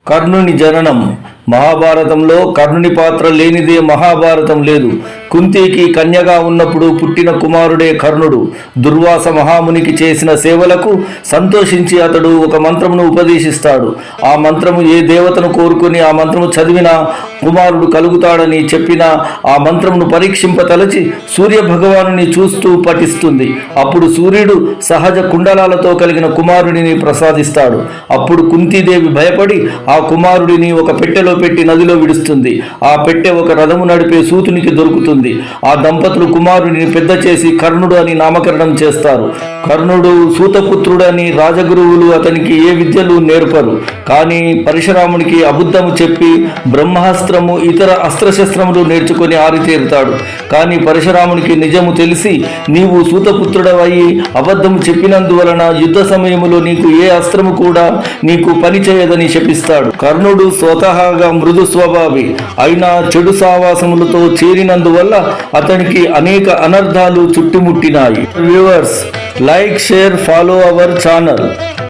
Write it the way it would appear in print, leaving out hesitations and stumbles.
కర్ణుని జననం. మహాభారతంలో కర్ణుని పాత్ర లేనిదే మహాభారతం లేదు. కుంతికి కన్యగా ఉన్నప్పుడు పుట్టిన కుమారుడే కర్ణుడు. దుర్వాస మహామునికి చేసిన సేవలకు సంతోషించి అతడు ఒక మంత్రమును ఉపదేశిస్తాడు. ఆ మంత్రము ఏ దేవతను కోరుకుని ఆ మంత్రము చదివినా కుమారుడు కలుగుతాడని చెప్పిన ఆ మంత్రమును పరీక్షింపతలచి సూర్య భగవానుని చూస్తూ పఠిస్తుంది. అప్పుడు సూర్యుడు సహజ కుండలాలతో కలిగిన కుమారుడిని ప్రసాదిస్తాడు. అప్పుడు కుంతీదేవి భయపడి ఆ కుమారుడిని ఒక పెట్టెలో పెట్టి నదిలో విడుస్తుంది. ఆ పెట్టె ఒక రథము నడిపే సూతునికి దొరుకుతుంది. ఆ దంపతులు కుమారుడిని పెద్ద చేసి కర్ణుడు అని నామకరణం చేస్తారు. కర్ణుడు సూతపుత్రుడని రాజగురువులు అతనికి ఏ విద్యలు నేర్పరు. కానీ పరశురామునికి అబద్ధము చెప్పి బ్రహ్మాస్త్రము ఇతర అస్త్రశస్త్రములు నేర్చుకొని ఆరితేరుతాడు. కానీ పరశురామునికి నిజము తెలిసి నీవు సూతపుత్రుడవయ్యి అబద్ధము చెప్పినందువలన యుద్ధ సమయములో నీకు ఏ అస్త్రము కూడా నీకు పని చేయదని శపిస్తాడు. కర్ణుడు స్వతహాగా మృదు స్వభావి అయినా చెడు సావాసములతో చేరినందువల్ల అతనికి అనేక అనర్థాలు చుట్టుముట్టినాయి. Viewers, like, share, follow our channel.